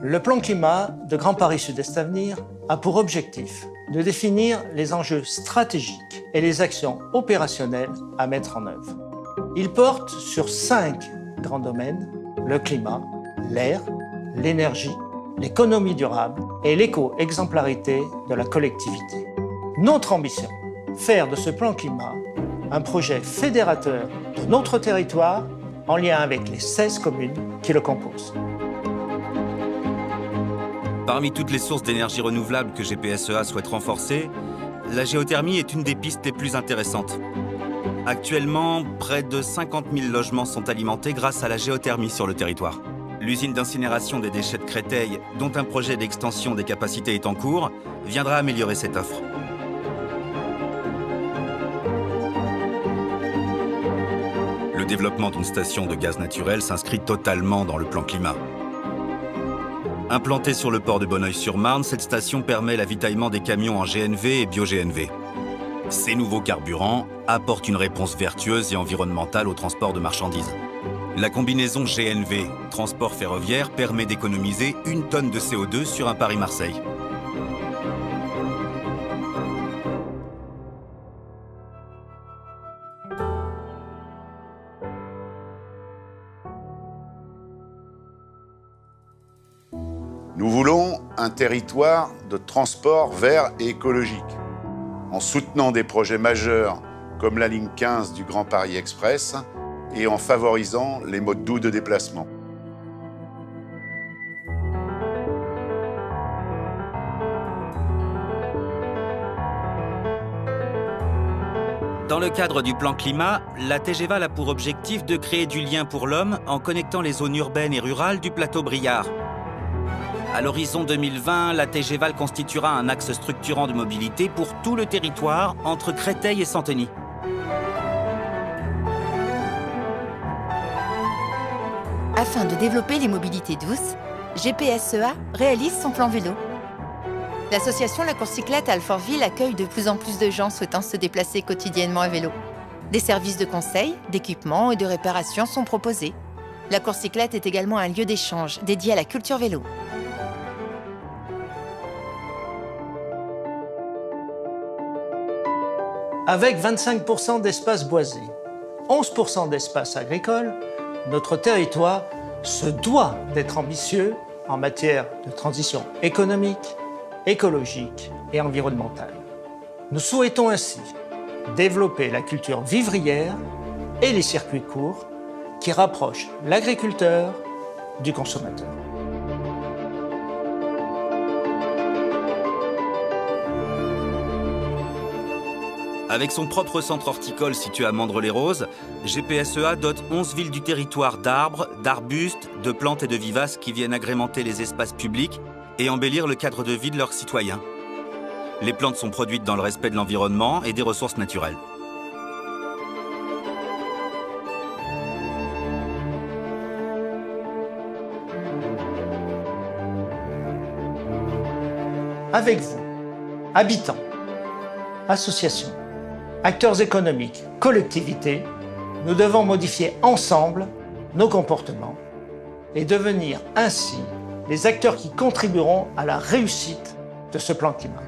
Le plan climat de Grand Paris Sud-Est Avenir a pour objectif de définir les enjeux stratégiques et les actions opérationnelles à mettre en œuvre. Il porte sur 5 grands domaines: le climat, l'air, l'énergie, l'économie durable et l'éco-exemplarité de la collectivité. Notre ambition, faire de ce plan climat un projet fédérateur de notre territoire en lien avec les 16 communes qui le composent. Parmi toutes les sources d'énergie renouvelable que GPSEA souhaite renforcer, la géothermie est une des pistes les plus intéressantes. Actuellement, près de 50 000 logements sont alimentés grâce à la géothermie sur le territoire. L'usine d'incinération des déchets de Créteil, dont un projet d'extension des capacités est en cours, viendra améliorer cette offre. Le développement d'une station de gaz naturel s'inscrit totalement dans le plan climat. Implantée sur le port de Bonneuil-sur-Marne, cette station permet l'avitaillement des camions en GNV et bio-GNV. Ces nouveaux carburants apportent une réponse vertueuse et environnementale au transport de marchandises. La combinaison GNV, transport ferroviaire, permet d'économiser 1 tonne de CO2 sur un Paris-Marseille. Nous voulons un territoire de transport vert et écologique, en soutenant des projets majeurs comme la ligne 15 du Grand Paris Express et en favorisant les modes doux de déplacement. Dans le cadre du plan climat, la TGVAL a pour objectif de créer du lien pour l'homme en connectant les zones urbaines et rurales du plateau Briard. À l'horizon 2020, la TGVAL constituera un axe structurant de mobilité pour tout le territoire entre Créteil et Santeny. Afin de développer les mobilités douces, GPSEA réalise son plan vélo. L'association La Course Cyclette à Alfortville accueille de plus en plus de gens souhaitant se déplacer quotidiennement à vélo. Des services de conseil, d'équipement et de réparation sont proposés. La Course Cyclette est également un lieu d'échange dédié à la culture vélo. Avec 25% d'espaces boisés, 11% d'espaces agricoles, notre territoire se doit d'être ambitieux en matière de transition économique, écologique et environnementale. Nous souhaitons ainsi développer la culture vivrière et les circuits courts qui rapprochent l'agriculteur du consommateur. Avec son propre centre horticole situé à Mandres-les-Roses, GPSEA dote 11 villes du territoire d'arbres, d'arbustes, de plantes et de vivaces qui viennent agrémenter les espaces publics et embellir le cadre de vie de leurs citoyens. Les plantes sont produites dans le respect de l'environnement et des ressources naturelles. Avec vous, habitants, associations, acteurs économiques, collectivités, nous devons modifier ensemble nos comportements et devenir ainsi les acteurs qui contribueront à la réussite de ce plan climat.